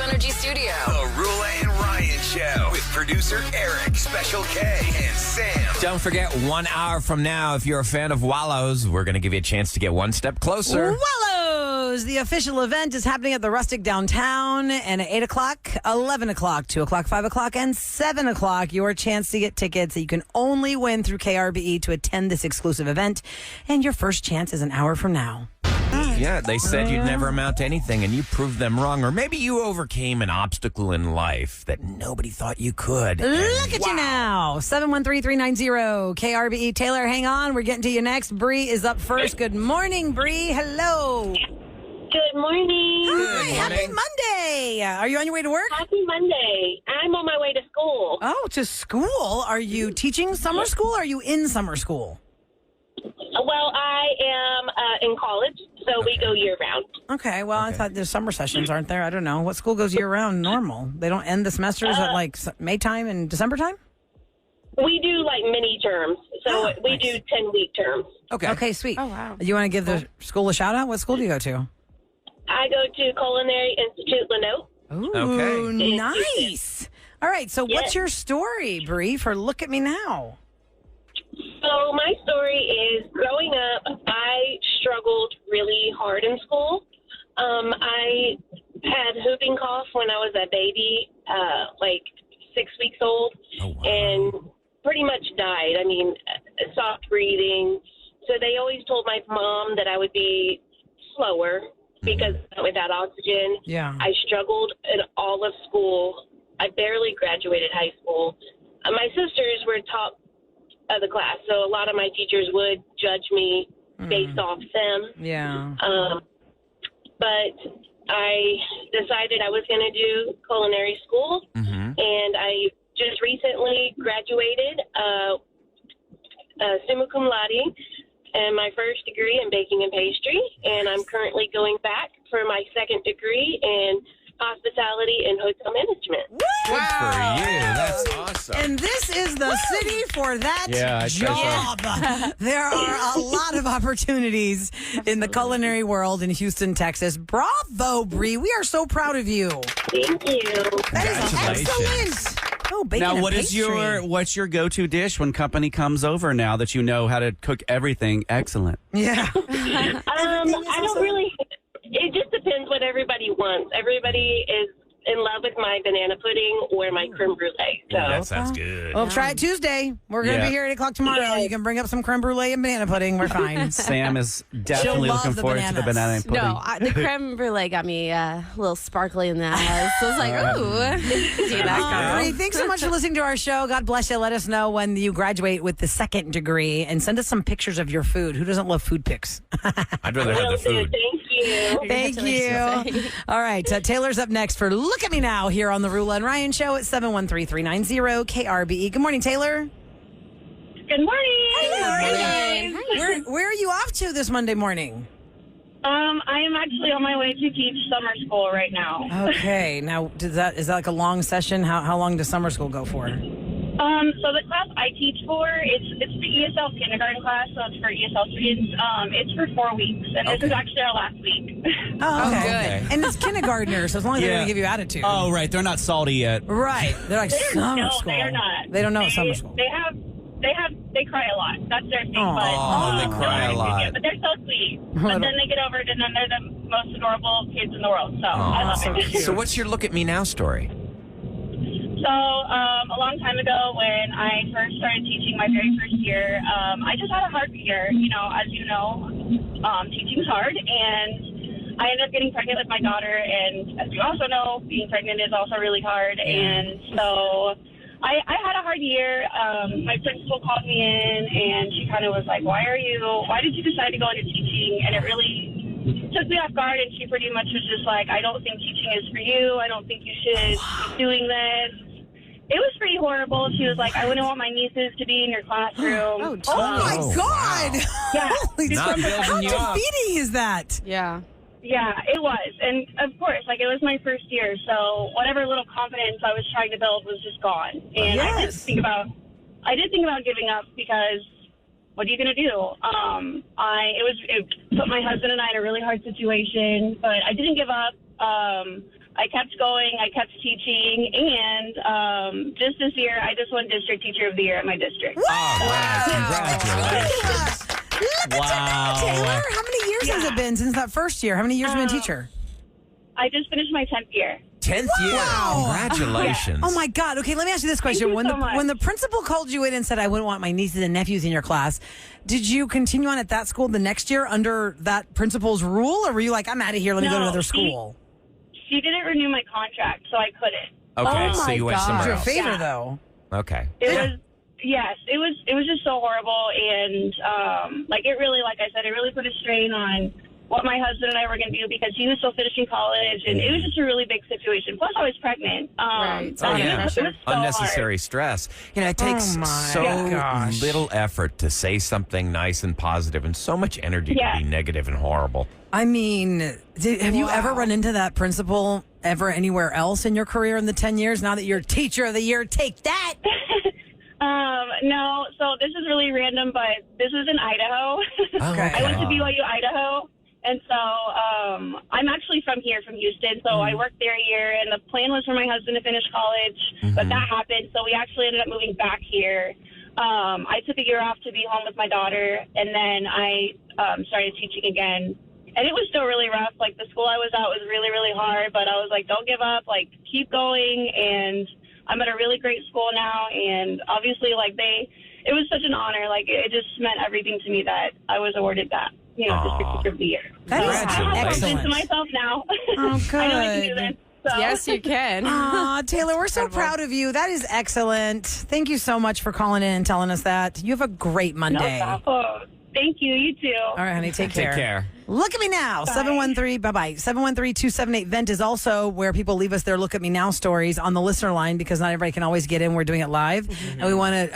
Energy Studio. The Roula and Ryan Show with producer Eric, Special K, and Sam. Don't forget, 1 hour from now, if you're a fan of Wallows, we're going to give you a chance to get one step closer. Wallows! The official event is happening at the Rustic downtown, and at 8 o'clock, 11 o'clock, 2 o'clock, 5 o'clock, and 7 o'clock, your chance to get tickets that you can only win through KRBE to attend this exclusive event. And your first chance is an hour from now. Yeah, they said you'd never amount to anything, and you proved them wrong. Or maybe you overcame an obstacle in life that nobody thought you could. Look at you now. 713-390 KRBE. Taylor, hang on. We're getting to you next. Bree is up first. Good morning, Bree. Hello. Good morning. Hi. Happy Monday. Are you on your way to work? Happy Monday. I'm on my way to school. Oh, to school. Are you teaching summer school or are you in summer school? Well, I am in college, so we go year-round. Okay, well, I thought there's summer sessions, aren't there? I don't know. What school goes year-round normal? They don't end the semesters at, like, May time and December time? We do, like, mini terms, so we do 10-week terms. Okay, sweet. Oh, wow. You want to give the school a shout-out? What school do you go to? I go to Culinary Institute Lenote. Ooh, Okay. nice. All right, so what's your story, Bree, for Look at Me Now? So my story is, growing up, I struggled really hard in school. I had whooping cough when I was a baby, like 6 weeks old, and pretty much died. I mean, soft breathing. So they always told my mom that I would be slower because without oxygen. Yeah. I struggled in all of school. I barely graduated high school. My sisters were top of the class, so a lot of my teachers would judge me based off them. Yeah. But I decided I was going to do culinary school, and I just recently graduated summa cum laude and my first degree in baking and pastry, and I'm currently going back for my second degree in hospitality and hotel management. Good for you. That's awesome. And this is the city for that job. There are a lot of opportunities in the culinary world in Houston, Texas. Bravo, Bree. We are so proud of you. Thank you. That is excellent. Oh, bacon Now, and what's your go-to dish when company comes over now that you know how to cook everything excellent? Yeah. I don't really. It just depends what everybody wants. Everybody is in love with my banana pudding or my creme brulee. So That sounds good. Well, try it Tuesday. We're going to be here at 8 o'clock tomorrow. You can bring up some creme brulee and banana pudding. We're fine. Sam is definitely love looking the forward to the banana bananas. pudding. No, the creme brulee got me a little sparkly in the eyes. So I was like, ooh. See that Bree, thanks so much for listening to our show. God bless you. Let us know when you graduate with the second degree and send us some pictures of your food. Who doesn't love food pics? I'd rather have the food. Thank you. Thank you. All right. Taylor's up next for Look at Me Now here on the Roula and Ryan Show at 713-390 KRBE. Good morning, Taylor. Good morning. Where are you off to this Monday morning? I am actually on my way to teach summer school right now. Okay. Now, is that like a long session? How long does summer school go for? So the class I teach for, it's the ESL kindergarten class, so it's for ESL students. It's for 4 weeks, and this is actually our last week. Oh, okay. good. And it's kindergartners, so as long as they're Yeah. going to give you attitude. Oh, right. They're not salty yet. Right. They're like summer school. they are not. They don't know it's summer school. They cry a lot. That's their thing. Oh, they cry a lot. But they're so sweet. But then they get over it, and then they're the most adorable kids in the world. So I love it. So what's your Look at Me Now story? So a long time ago when I first started teaching my very first year, I just had a hard year. You know, as you know, teaching's hard, and I ended up getting pregnant with my daughter. And as you also know, being pregnant is also really hard. And so I had a hard year. My principal called me in, and she kind of was like, why did you decide to go into teaching? And it really took me off guard, and she pretty much was just like, I don't think teaching is for you. I don't think you should be doing this. It was pretty horrible. She was like, I wouldn't want my nieces to be in your classroom. Oh my God. Yeah. Holy Not crap. How building you up. defeating is that? Yeah. Yeah, it was. And of course, like, it was my first year, so whatever little confidence I was trying to build was just gone. And I did think about giving up because what are you going to do? It put my husband and I in a really hard situation, but I didn't give up. I kept going. I kept teaching. And just this year, I just won District Teacher of the Year at my district. Oh, wow. Congratulations. Look at you, Taylor. How many years has it been since that first year? How many years have you been a teacher? I just finished my 10th year. 10th year. Wow. Congratulations. Oh my God. Okay, let me ask you this question. Thank you so much. When the principal called you in and said, I wouldn't want my nieces and nephews in your class, did you continue on at that school the next year under that principal's rule? Or were you like, I'm out of here, let me go to another school? She didn't renew my contract, so I couldn't. Okay, Oh so my you went God. somewhere Your else. favor, Yeah. though. Okay. It was just so horrible, and it really, like I said, it really put a strain on what my husband and I were going to do because he was still finishing college, and it was just a really big situation. Plus, I was pregnant. Right. Oh, yeah. It was so Unnecessary hard. stress. It takes so gosh. little effort to say something nice and positive and so much energy to be negative and horrible. I mean, have you ever run into that principal ever anywhere else in your career in the 10 years? Now that you're Teacher of the Year, take that. No, so this is really random, but this is in Idaho. Okay. I went to BYU, Idaho. And so I'm actually from here, from Houston. So I worked there a year, and the plan was for my husband to finish college, but that happened. So we actually ended up moving back here. I took a year off to be home with my daughter, and then I started teaching again. And it was still really rough. Like, the school I was at was really, really hard, but I was like, don't give up. Like, keep going. And I'm at a really great school now, and obviously, it was such an honor. Like, it just meant everything to me that I was awarded that. District Teacher of the Year. That is I'm excellent. to myself now. Oh, good. I know I can do this. So. Yes, you can. Aw, Taylor, we're so proud of you. That is excellent. Thank you so much for calling in and telling us that. You have a great Monday. No problem. Thank you. You too. All right, honey, take care. Take care. Look at me now. 713, bye-bye. 713-278-VENT is also where people leave us their Look at Me Now stories on the listener line because not everybody can always get in. We're doing it live. And we want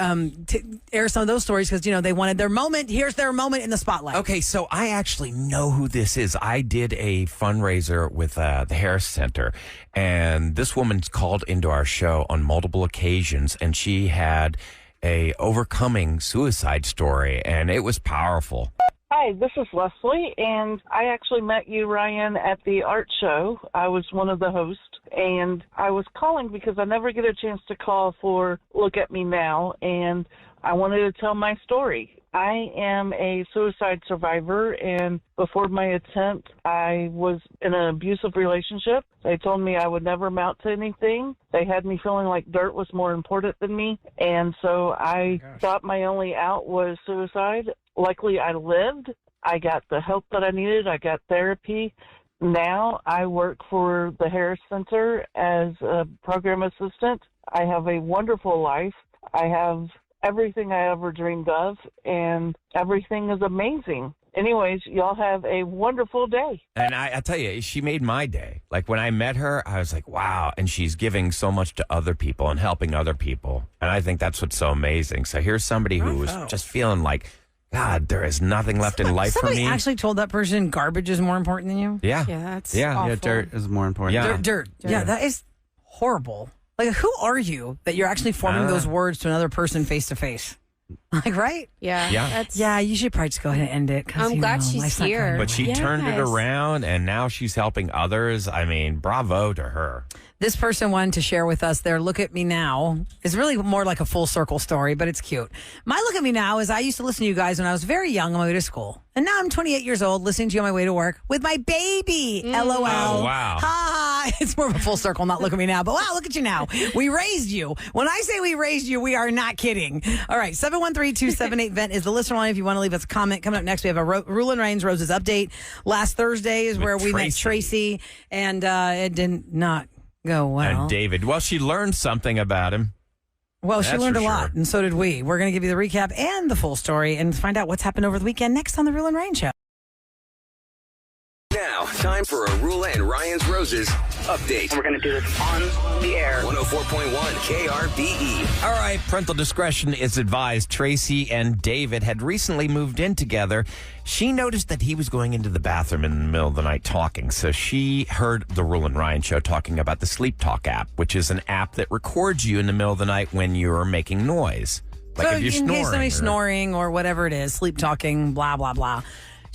to air some of those stories because, they wanted their moment. Here's their moment in the spotlight. Okay, so I actually know who this is. I did a fundraiser with the Harris Center, and this woman's called into our show on multiple occasions, and she had a overcoming suicide story, and it was powerful. Hi, this is Leslie, and I actually met you, Ryan, at the art show. I was one of the hosts, and I was calling because I never get a chance to call for Look at Me Now, and I wanted to tell my story. I am a suicide survivor, and before my attempt, I was in an abusive relationship. They told me I would never amount to anything. They had me feeling like dirt was more important than me, and so I thought my only out was suicide. Luckily, I lived. I got the help that I needed. I got therapy. Now I work for the Harris Center as a program assistant. I have a wonderful life. I have everything I ever dreamed of, and everything is amazing. Anyways, y'all have a wonderful day. And I tell you, she made my day. Like, when I met her, I was like, wow. And she's giving so much to other people and helping other people. And I think that's what's so amazing. So here's somebody who was just feeling like, God, there is nothing left in life for Somebody me. actually told that person garbage is more important than you? Yeah. Yeah, that's Yeah. awful. Yeah, dirt is more important. Yeah. Dirt. Yeah, that is horrible. Like, who are you that you're actually forming those words to another person face to face? Like, right? Yeah. Yeah. That's, Yeah, you should probably just go ahead and end it. 'cause, I'm glad she's life's not here. going But she Yes. turned it around, and now she's helping others. I mean, bravo to her. This person wanted to share with us their Look at Me Now. It's really more like a full circle story, but it's cute. My Look at Me Now is I used to listen to you guys when I was very young on my way to school. And now I'm 28 years old listening to you on my way to work with my baby. LOL. Oh, wow. Ha ha. It's more of a full circle, not Look at Me Now. But wow, look at you now. We raised you. When I say we raised you, we are not kidding. All right, 713-278-VENT is the listener line if you want to leave us a comment. Coming up next, we have a Roula and Ryan's Roses update. Last Thursday is With where we met Tracy, and it did not go well. And David, well, she learned something about him. Well, she That's learned a for lot, sure. and so did we. We're going to give you the recap and the full story and find out what's happened over the weekend next on the Roula and Ryan Show. Now, time for a Roula and Ryan's Roses update. We're going to do this on the air. 104.1 KRBE. All right, parental discretion is advised. Tracy and David had recently moved in together. She noticed that he was going into the bathroom in the middle of the night talking, so she heard the Roula and Ryan Show talking about the Sleep Talk app, which is an app that records you in the middle of the night when you're making noise. Like So if you're in snoring. case somebody's snoring or whatever it is, sleep talking, blah, blah, blah.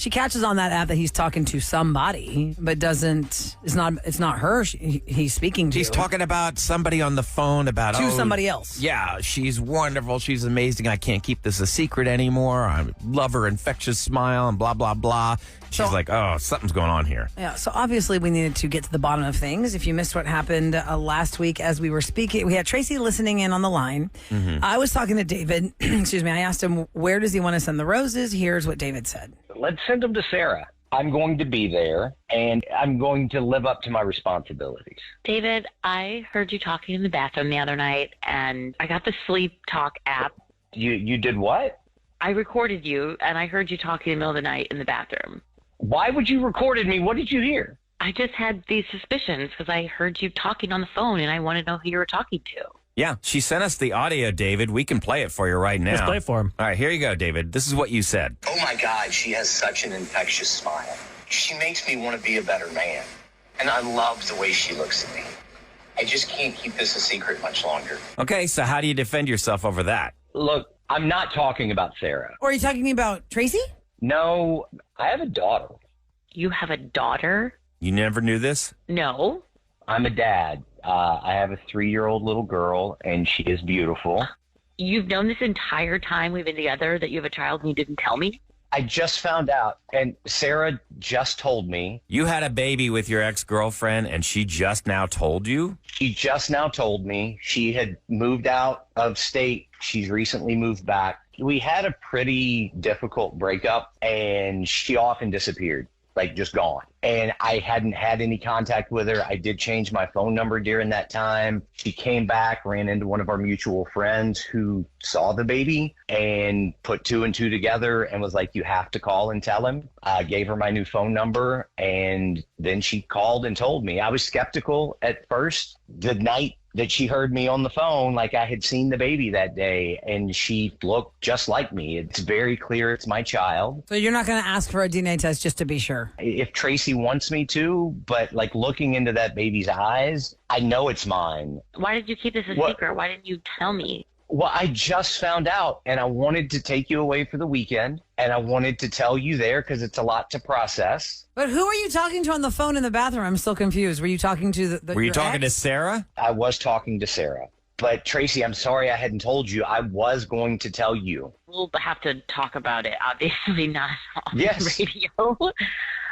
She catches on that app that he's talking to somebody, but it's not her he's speaking to. He's talking about somebody on the phone about somebody else. Yeah, she's wonderful. She's amazing. I can't keep this a secret anymore. I love her infectious smile and blah, blah, blah. She's like, oh, something's going on here. Yeah, so obviously we needed to get to the bottom of things. If you missed what happened last week as we were speaking, we had Tracy listening in on the line. Mm-hmm. I was talking to David. Excuse me. I asked him, where does he want to send the roses? Here's what David said. Let's send them to Sarah. I'm going to be there, and I'm going to live up to my responsibilities. David, I heard you talking in the bathroom the other night, and I got the Sleep Talk app. You did what? I recorded you, and I heard you talking in the middle of the night in the bathroom. Why would you recorded me? What did you hear? I just had these suspicions because I heard you talking on the phone, and I want to know who you were talking to. Yeah, she sent us the audio, David. We can play it for you right now. Let's play it for him. All right, here you go, David. This is what you said. Oh, my God, she has such an infectious smile. She makes me want to be a better man. And I love the way she looks at me. I just can't keep this a secret much longer. Okay, so how do you defend yourself over that? Look, I'm not talking about Sarah. Or are you talking about Tracy? No, I have a daughter. You have a daughter? You never knew this? No. I'm a dad. I have a 3-year-old little girl, and she is beautiful. You've known this entire time we've been together that you have a child and you didn't tell me? I just found out, and Sarah just told me. You had a baby with your ex-girlfriend, and she just now told you? She just now told me. She had moved out of state. She's recently moved back. We had a pretty difficult breakup, and she often disappeared, like just gone. And I hadn't had any contact with her. I did change my phone number during that time. She came back, ran into one of our mutual friends who saw the baby and put 2 and 2 together and was like, you have to call and tell him. I gave her my new phone number, and then she called and told me. I was skeptical at first. The night that she heard me on the phone, like I had seen the baby that day, and she looked just like me. It's very clear it's my child. So you're not going to ask for a DNA test just to be sure? If Tracy wants me to, but like looking into that baby's eyes, I know it's mine. Why did you keep this a secret? Why didn't you tell me? Well, I just found out, and I wanted to take you away for the weekend, and I wanted to tell you there because it's a lot to process. But who are you talking to on the phone in the bathroom? I'm still confused. Were you talking to Were you your talking to ex? Sarah? I was talking to Sarah. But Tracy, I'm sorry I hadn't told you. I was going to tell you. We'll have to talk about it, obviously not on Yes. the radio.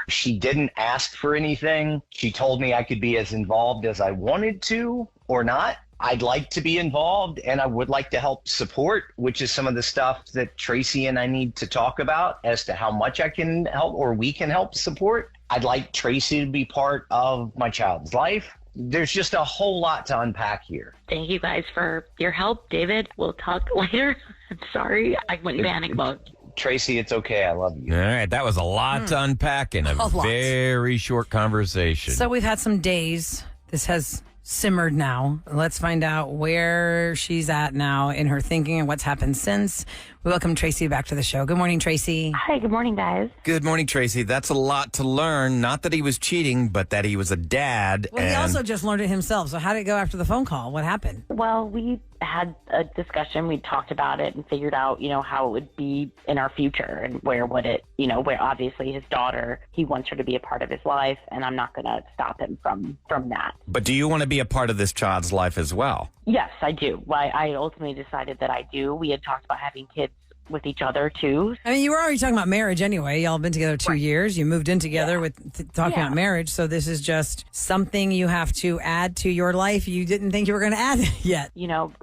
She didn't ask for anything. She told me I could be as involved as I wanted to or not. I'd like to be involved, and I would like to help support, which is some of the stuff that Tracy and I need to talk about as to how much I can help or we can help support. I'd like Tracy to be part of my child's life. There's just a whole lot to unpack here. Thank you guys for your help, David. We'll talk later. I'm sorry. I went in panic mode. Tracy, it's okay. I love you. All right, that was a lot to unpack in a lot. very short conversation. So we've had some days. This has simmered now. Let's find out where she's at now in her thinking and what's happened since. We welcome Tracy back to the show. Good morning, Tracy. Hi, good morning, guys. Good morning, Tracy. That's a lot to learn. Not that he was cheating, but that he was a dad. Well, he also just learned it himself. So how did it go after the phone call? What happened? Well, we had a discussion. We talked about it and figured out, how it would be in our future and where would it, where obviously his daughter, he wants her to be a part of his life, and I'm not going to stop him from that. But do you want to be a part of this child's life as well? Yes, I do. I ultimately decided that I do. We had talked about having kids with each other too. I mean, you were already talking about marriage anyway. Y'all have been together 2 years. You moved in together with talking about marriage. So this is just something you have to add to your life. You didn't think you were going to add it yet.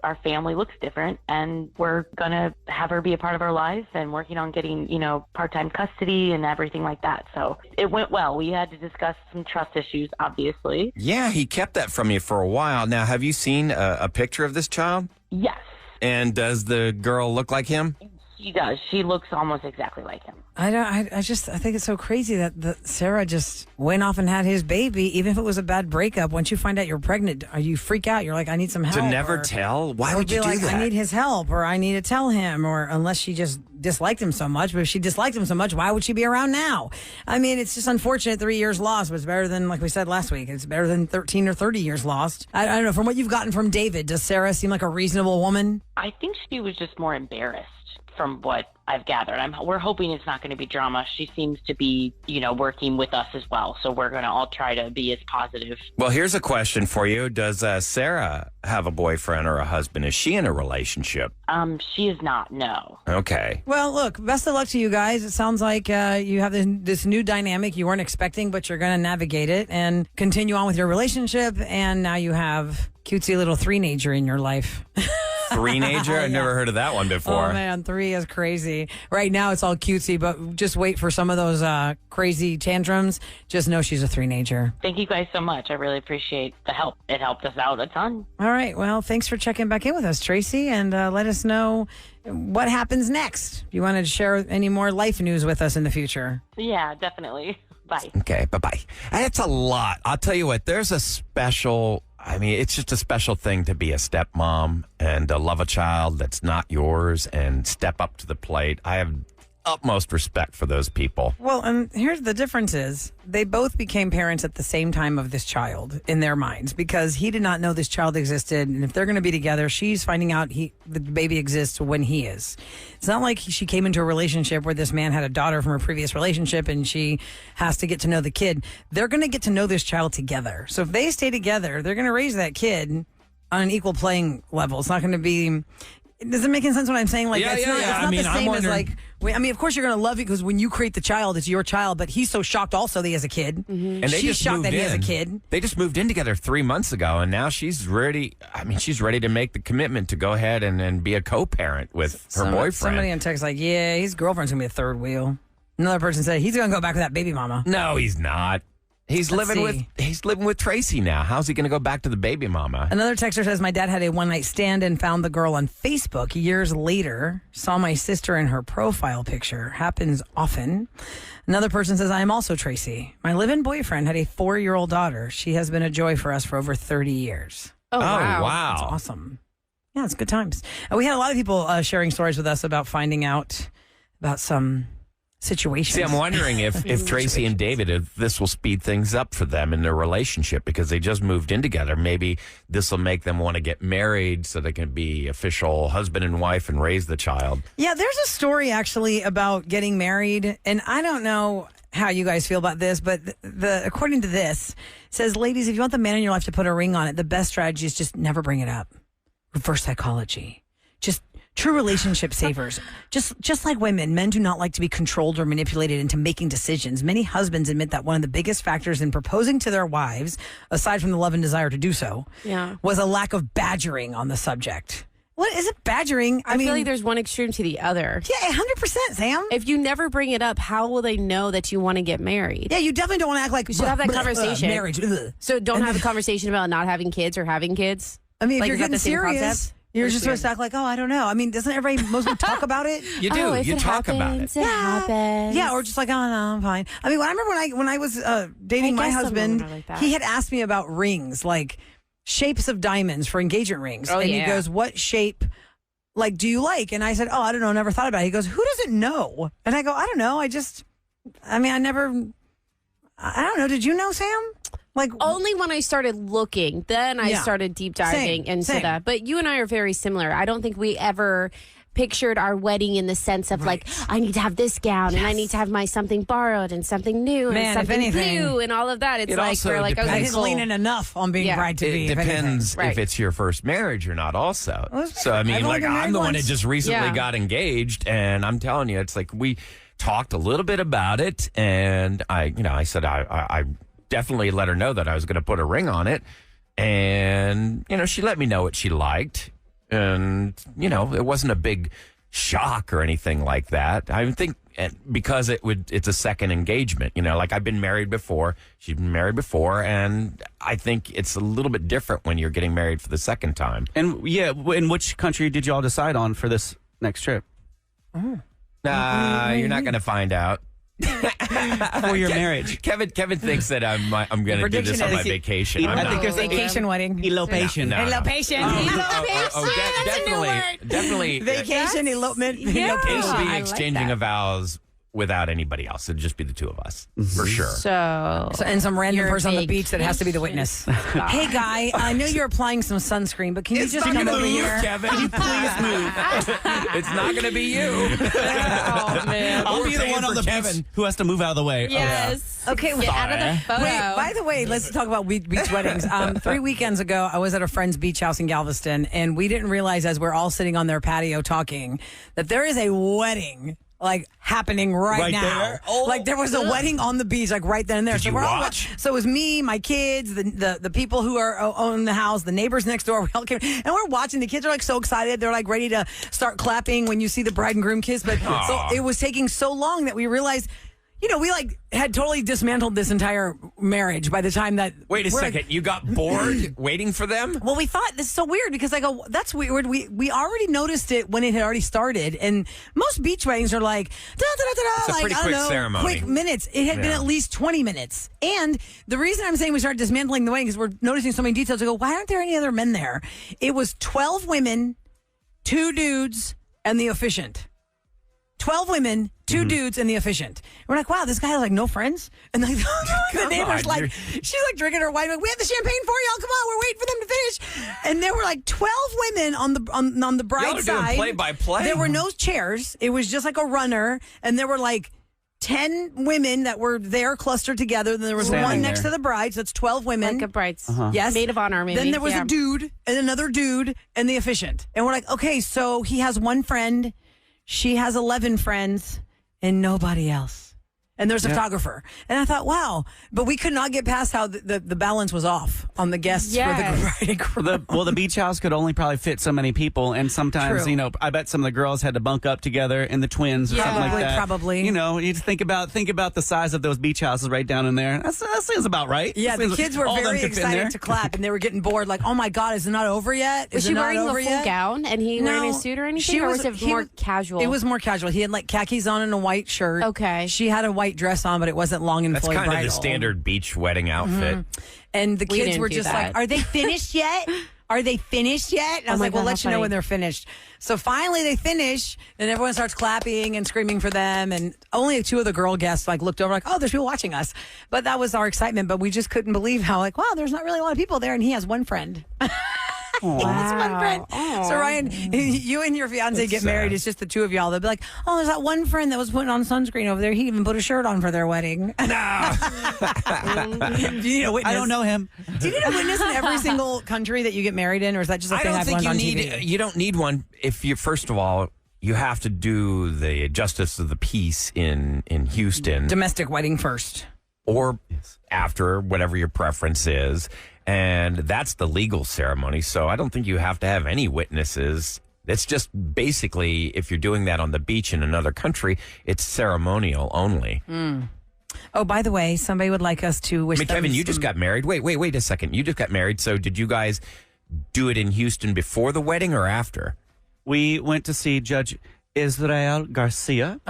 Our family looks different, and we're going to have her be a part of our life and working on getting, part-time custody and everything like that. So it went well. We had to discuss some trust issues, obviously. Yeah, he kept that from you for a while. Now, have you seen a picture of this child? Yes. And does the girl look like him? She does. She looks almost exactly like him. I think it's so crazy that Sarah just went off and had his baby, even if it was a bad breakup. Once you find out you're pregnant, you freak out. You're like, I need some help. To never tell? Why would you do like, that? I need his help, or I need to tell him, or unless she just disliked him so much. But if she disliked him so much, why would she be around now? I mean, it's just unfortunate 3 years lost, but it's better than, like we said last week, it's better than 13 or 30 years lost. I don't know. From what you've gotten from David, does Sarah seem like a reasonable woman? I think she was just more embarrassed from what I've gathered. We're hoping it's not going to be drama. She seems to be, working with us as well. So we're going to all try to be as positive. Well, here's a question for you. Does Sarah have a boyfriend or a husband? Is she in a relationship? She is not, no. Okay. Well, look, best of luck to you guys. It sounds like you have this new dynamic you weren't expecting, but you're going to navigate it and continue on with your relationship. And now you have cutesy little three-nager in your life. Three-nager? I've never heard of that one before. Oh, man, 3 is crazy. Right now, it's all cutesy, but just wait for some of those crazy tantrums. Just know she's a three-nager. Thank you guys so much. I really appreciate the help. It helped us out a ton. All right. Well, thanks for checking back in with us, Tracy, and let us know what happens next. If you wanted to share any more life news with us in the future. Yeah, definitely. Bye. Okay, bye-bye. That's a lot. I'll tell you what, there's a special... it's just a special thing to be a stepmom and to love a child that's not yours and step up to the plate. I have utmost respect for those people. Well, and here's the difference is they both became parents at the same time of this child in their minds because he did not know this child existed. And if they're going to be together, she's finding out the baby exists when he is. It's not like she came into a relationship where this man had a daughter from her previous relationship and she has to get to know the kid. They're going to get to know this child together. So if they stay together, they're going to raise that kid on an equal playing level. It's not going to be... Does it make any sense what I'm saying? Like, it's not the same as like, of course you're going to love it because when you create the child, it's your child, but he's so shocked also that he has a kid. Mm-hmm. And she's shocked that he has a kid. They just moved in together 3 months ago, and now she's ready. She's ready to make the commitment to go ahead and be a co-parent with her boyfriend. Somebody in text like, yeah, his girlfriend's going to be a third wheel. Another person said he's going to go back with that baby mama. No, he's not. He's living with Tracy now. How's he going to go back to the baby mama? Another texter says, my dad had a one-night stand and found the girl on Facebook. Years later, saw my sister in her profile picture. Happens often. Another person says, I am also Tracy. My live-in boyfriend had a 4-year-old daughter. She has been a joy for us for over 30 years. Oh, wow. That's awesome. Yeah, it's good times. We had a lot of people sharing stories with us about finding out about some... situations. See, I'm wondering if Tracy and David, if this will speed things up for them in their relationship because they just moved in together. Maybe this will make them want to get married so they can be official husband and wife and raise the child. Yeah, there's a story actually about getting married, and I don't know how you guys feel about this, but according to this, it says, ladies, if you want the man in your life to put a ring on it, the best strategy is just never bring it up. Reverse psychology. Just true relationship savers. Just like women, men do not like to be controlled or manipulated into making decisions. Many husbands admit that one of the biggest factors in proposing to their wives, aside from the love and desire to do so, was a lack of badgering on the subject. What is it badgering? I feel like there's one extreme to the other. Yeah, 100%, Sam. If you never bring it up, how will they know that you want to get married? Yeah, you definitely don't want to act like... You should have that conversation. Marriage. So don't have a conversation about not having kids or having kids? If you're getting serious... You're just supposed to act like, oh, I don't know. Doesn't everybody mostly talk about it? You do. You talk about it. It happens. Yeah, or just like, oh, no, I'm fine. I remember when I was dating my husband, he had asked me about rings, like shapes of diamonds for engagement rings. Oh, and he goes, what shape, do you like? And I said, oh, I don't know, never thought about it. He goes, who doesn't know? And I go, I don't know. I don't know. Did you know, Sam? Only when I started looking, then I started deep diving into that. But you and I are very similar. I don't think we ever pictured our wedding in the sense of I need to have this gown and I need to have my something borrowed and something new and something blue and all of that. It's we're like, I didn't lean in enough on being bride to be. It depends if it's your first marriage or not also. So I'm the one that just recently got engaged, and I'm telling you, it's like we talked a little bit about it, and I said I definitely let her know that I was going to put a ring on it. And, she let me know what she liked. And, it wasn't a big shock or anything like that. I think because it's a second engagement, I've been married before. She's been married before. And I think it's a little bit different when you're getting married for the second time. And in which country did you all decide on for this next trip? You're not going to find out. For your marriage. Kevin thinks that I'm going to do this on my vacation. I think there's a vacation wedding. Elopation. Elopation. Definitely. Vacation, elopement. It'll be exchanging of vows without anybody else. It'd just be the two of us, for sure. So and some random you're person on the big beach that has to be the witness. Hey, guy, I know you're applying some sunscreen, but can you just come over here? Kevin. Can you please move? It's not going to be you. Oh, man. I'll be the one on the Kevin beach who has to move out of the way. Yes. Okay, Get out of the photo. Wait, by the way, let's talk about beach weddings. 3 weekends ago, I was at a friend's beach house in Galveston, and we didn't realize as we're all sitting on their patio talking that there is a wedding happening right now. There? Oh, there was a wedding on the beach, right then and there. Did you watch? So it was me, my kids, the people who own the house, the neighbors next door. We all came, and we're watching. The kids are so excited. They're ready to start clapping when you see the bride and groom kiss. But so it was taking so long that we realized, we had totally dismantled this entire marriage by the time that. Wait a second, you got bored waiting for them? Well, we thought this is so weird because I go, that's weird. We already noticed it when it had already started, and most beach weddings are da da da da. It's a pretty quick ceremony. Quick minutes. It had been at least 20 minutes, and the reason I'm saying we started dismantling the wedding is we're noticing so many details. I go, why aren't there any other men there? It was 12 women, 2 dudes, and the officiant. 12 women, 2 dudes, and the officiant. We're like, wow, this guy has no friends? And the neighbor's she's drinking her wine. We have the champagne for y'all. Come on, we're waiting for them to finish. And there were 12 women on the bride's side. Play by play. There were no chairs. It was just a runner. And there were 10 women that were there clustered together. Then there was one next to the bride. So it's 12 women. Like a bride's yes. maid of honor, maybe. Then there was a dude and another dude and the officiant. And we're like, okay, so he has one friend. She has 11 friends and nobody else. And there's a photographer. And I thought, wow. But we could not get past how the balance was off on the guests for the bride and groom. The beach house could only probably fit so many people. And sometimes, True. I bet some of the girls had to bunk up together in the twins or something like that. Probably. You think about the size of those beach houses right down in there. That seems about right. Yeah, the kids were very excited to clap, and they were getting bored. Oh my God, is it not over yet? Was she wearing the full gown and he wearing a suit or anything? Or was it more casual? It was more casual. He had khakis on and a white shirt. Okay. She had a white dress on, but it wasn't long and fully bridal. That's kind of the standard beach wedding outfit. And the kids were just are they finished yet? Are they finished yet? And I was we'll let you know when they're finished. So finally they finish, and everyone starts clapping and screaming for them. And only 2 of the girl guests looked over oh, there's people watching us. But that was our excitement. But we just couldn't believe how wow, there's not really a lot of people there, and he has one friend. He has one friend. So Ryan, you and your fiance get married. It's just the 2 of y'all. They'll be like, oh, there's that one friend that was putting on sunscreen over there. He even put a shirt on for their wedding. No. Do you need a witness? I don't know him. Do you need a witness in every single country that you get married in, or is that just a thing I've learned on TV? You don't need one if you, first of all, you have to do the justice of the peace in Houston. Domestic wedding first. Or after, whatever your preference is. And that's the legal ceremony. So I don't think you have to have any witnesses. It's just basically, if you're doing that on the beach in another country, it's ceremonial only. Mm. Oh, by the way, somebody would like us to wish them Kevin, you just got married. Wait a second. You just got married. So did you guys do it in Houston before the wedding or after? We went to see Judge Israel Garcia.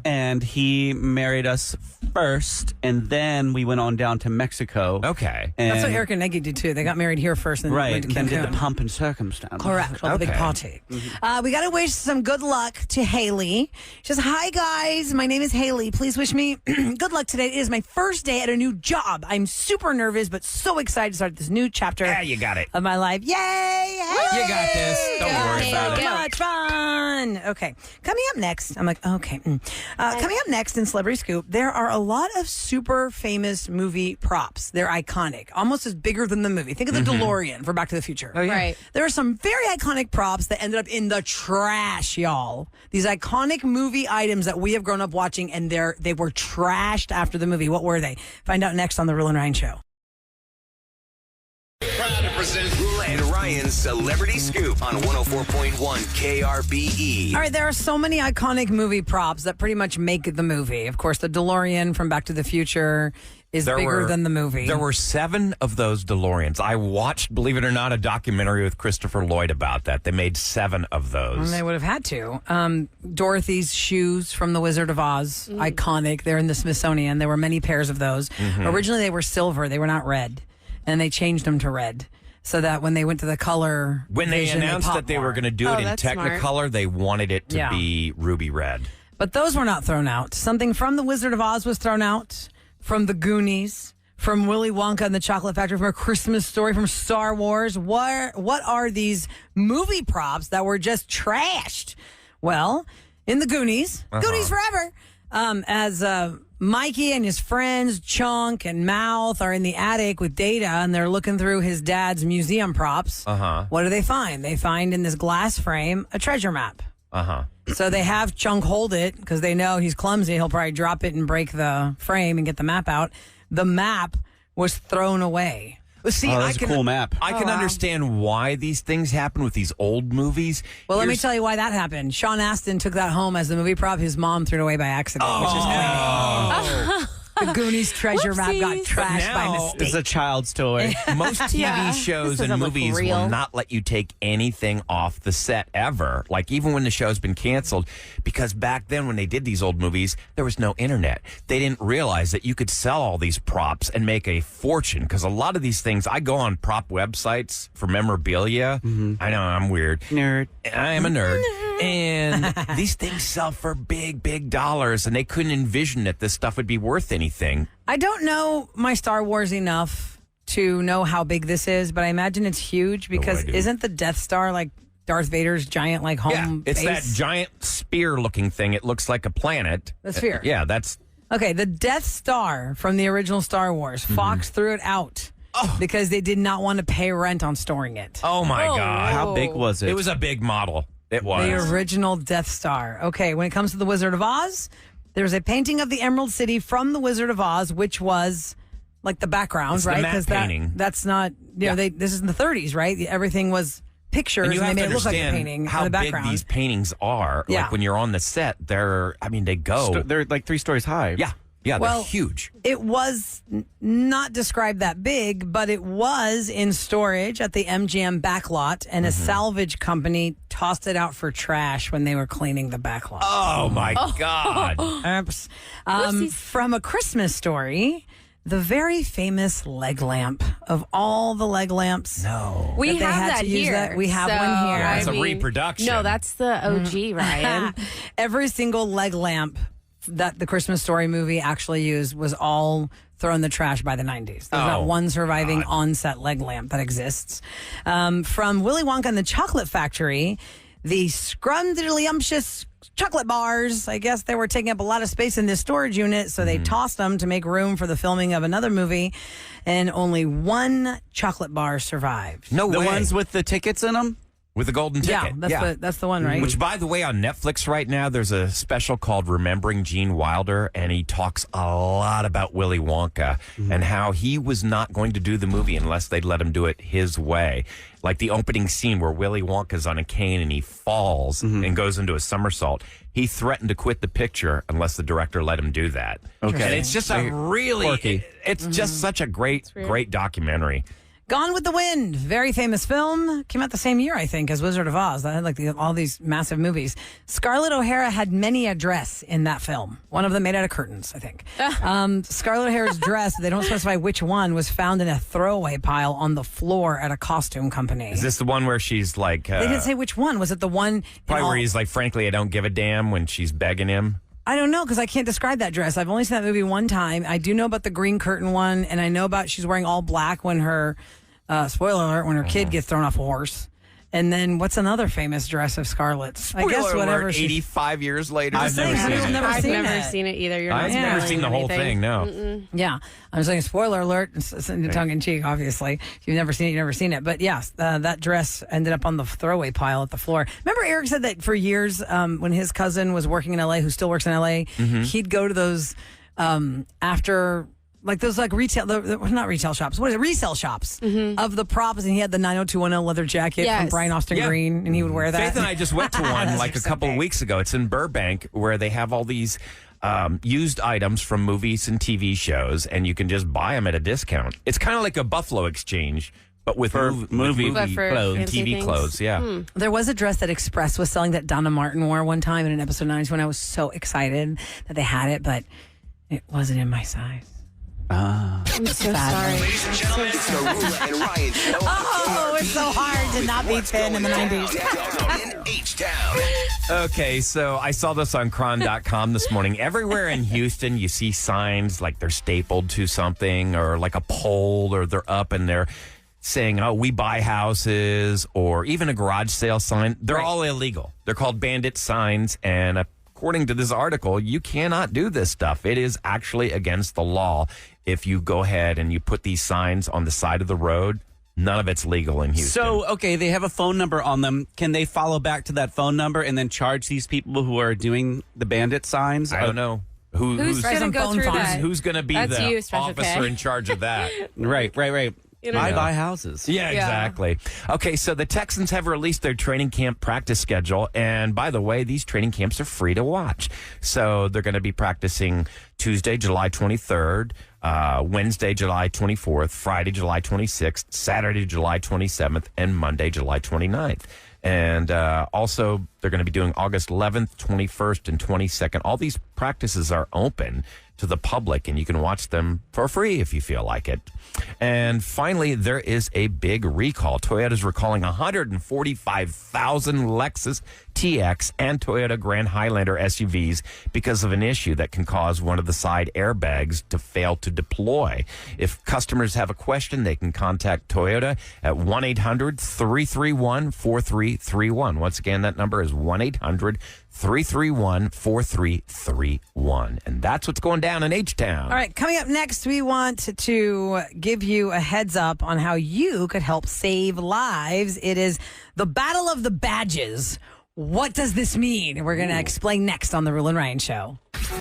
And he married us first, and then we went on down to Mexico. Okay. And that's what Eric and Neggy did too. They got married here first, and went to Cancun. And then did the pomp and circumstance. Correct. The big party. We got to wish some good luck to Haley. She says, hi guys, my name is Haley. Please wish me good luck today. It is my first day at a new job. I'm super nervous, but so excited to start this new chapter. Yeah, you got it. Of my life. Yay! You got this. Don't worry about it. Much fun. Okay. Coming up next, I'm okay. Coming up next in Celebrity Scoop, there are a lot of super famous movie props. They're iconic, almost as bigger than the movie. Think of the DeLorean for Back to the Future. Oh, yeah. Right. There are some very iconic props that ended up in the trash, y'all. These iconic movie items that we have grown up watching, and they were trashed after the movie. What were they? Find out next on The Roula and Ryan Show. Proud to present Roula and Ryan's Celebrity Scoop on 104.1 KRBE. All right, there are so many iconic movie props that pretty much make the movie. Of course, the DeLorean from Back to the Future is bigger than the movie. There were 7 of those DeLoreans. I watched, believe it or not, a documentary with Christopher Lloyd about that. They made 7 of those. And they would have had to. Dorothy's shoes from The Wizard of Oz, iconic. They're in the Smithsonian. There were many pairs of those. Originally, they were silver. They were not red. And they changed them to red so that when they went to the color when they announced that they were going to do it in Technicolor, smart. They wanted it to be ruby red. But those were not thrown out. Something from The Wizard of Oz was thrown out, from The Goonies, from Willy Wonka and the Chocolate Factory, from A Christmas Story, from Star Wars. What are these movie props that were just trashed? Well, in The Goonies, Goonies Forever, as Mikey and his friends, Chunk and Mouth, are in the attic with Data, and they're looking through his dad's museum props. What do they find? They find in this glass frame a treasure map. So they have Chunk hold it because they know he's clumsy. He'll probably drop it and break the frame and get the map out. The map was thrown away. See, that's a cool map. I can understand why these things happen with these old movies. Well, let me tell you why that happened. Sean Astin took that home as the movie prop. His mom threw it away by accident, which is crazy. The Goonies treasure map got trashed by mistake. It's a child's toy. Most TV shows and movies will not let you take anything off the set ever. Like even when the show's been canceled, because back then when they did these old movies, there was no internet. They didn't realize that you could sell all these props and make a fortune. Because a lot of these things, I go on prop websites for memorabilia. I know I'm weird. Nerd. I am a nerd. And these things sell for big, big dollars, and they couldn't envision that this stuff would be worth anything. I don't know my Star Wars enough to know how big this is, but I imagine it's huge because isn't the Death Star like Darth Vader's giant like home base? It's that giant spear-looking thing. It looks like a planet. The sphere. Yeah, that's... Okay, the Death Star from the original Star Wars, Fox threw it out. Because they did not want to pay rent on storing it. Oh, my God. How big was it? It was a big model. It was. The original Death Star. Okay, when it comes to The Wizard of Oz, there's a painting of the Emerald City from The Wizard of Oz, which was like the background, it's right? Because that's not, you know, this is in the 30s, right? Everything was pictures, and they made it look like a painting how in the big background. these paintings are. Yeah. Like when you're on the set, they go. They're like 3 stories high. Yeah, they're huge. It was not described that big, but it was in storage at the MGM backlot, and a salvage company tossed it out for trash when they were cleaning the backlot. Oh, my God. Oops. From A Christmas Story, the very famous leg lamp of all the leg lamps. No. We have that here. We have one here. Yeah, it's a reproduction. No, that's the OG, Ryan. Every single leg lamp that the Christmas Story movie actually used was all thrown in the trash by the 90s. There's not one surviving on-set leg lamp that exists. From Willy Wonka and the Chocolate Factory, the scrumdiddlyumptious chocolate bars, I guess they were taking up a lot of space in this storage unit, so they tossed them to make room for the filming of another movie, and only one chocolate bar survived. No way. The ones with the tickets in them? With the golden ticket. That's the one, right? Which, by the way, on Netflix right now, there's a special called Remembering Gene Wilder, and he talks a lot about Willy Wonka and how he was not going to do the movie unless they'd let him do it his way. Like the opening scene where Willy Wonka's on a cane and he falls and goes into a somersault. He threatened to quit the picture unless the director let him do that. Okay. And it's just a really quirky. It's just such a great documentary. Gone with the Wind, very famous film. Came out the same year, I think, as Wizard of Oz. That had like all these massive movies. Scarlett O'Hara had many a dress in that film. One of them made out of curtains, I think. Scarlett O'Hara's dress, they don't specify which one, was found in a throwaway pile on the floor at a costume company. Is this the one where she's like... they didn't say which one. Was it the one... Probably where he's like, frankly, I don't give a damn when she's begging him. I don't know because I can't describe that dress. I've only seen that movie one time. I do know about the green curtain one, and I know about she's wearing all black when her, spoiler alert, when her kid gets thrown off a horse. And then what's another famous dress of Scarlett's? I guess whatever. Alert, 85 years later. I've never seen it either. You're I've never seen the whole thing, no. Yeah. I'm saying spoiler alert, tongue in cheek, obviously. If you've never seen it, you've never seen it. But yes, that dress ended up on the throwaway pile at the floor. Remember Eric said that for years when his cousin was working in LA, who still works in LA, he'd go to those after... Like those retail, not retail shops. What is it? Resale shops of the props. And he had the 90210 leather jacket from Brian Austin Green, and he would wear that. Faith and I just went to one like a couple of weeks ago. It's in Burbank where they have all these used items from movies and TV shows, and you can just buy them at a discount. It's kind of like a Buffalo Exchange, but with movie clothes and TV clothes. Yeah. There was a dress that Express was selling that Donna Martin wore one time in an episode 91. I was so excited that they had it, but it wasn't in my size. I'm so sorry. Ladies and gentlemen, it's the Roula and Ryan show. Oh, it's so hard to not be thin in the 90s. In H-Town. Okay, so I saw this on cron.com this morning. Everywhere in Houston, you see signs like they're stapled to something or like a pole, or they're up and they're saying, oh, we buy houses, or even a garage sale sign. They're all illegal. They're called bandit signs, and according to this article, you cannot do this stuff. It is actually against the law if you go ahead and you put these signs on the side of the road. None of it's legal in Houston. So, okay, they have a phone number on them. Can they follow back to that phone number and then charge these people who are doing the bandit signs? I don't know. Who's going to go through that? Who's going to be That's the you, Special officer K. in charge of that? Right. I buy houses. Yeah, exactly. Okay, so the Texans have released their training camp practice schedule. And by the way, these training camps are free to watch. So they're going to be practicing Tuesday, July 23rd, Wednesday, July 24th, Friday, July 26th, Saturday, July 27th, and Monday, July 29th. And also, they're going to be doing August 11th, 21st, and 22nd. All these practices are open to the public, and you can watch them for free if you feel like it. And finally, there is a big recall. Toyota's recalling 145,000 Lexus TX and Toyota Grand Highlander SUVs because of an issue that can cause one of the side airbags to fail to deploy. If customers have a question, they can contact Toyota at 1-800-331-4331. Once again, that number is 1-800-331-4331. And that's what's going down in H-Town. All right, coming up next, we want to give you a heads up on how you could help save lives. It is the Battle of the Badges. What does this mean? We're going to explain next on the Roula and Ryan Show.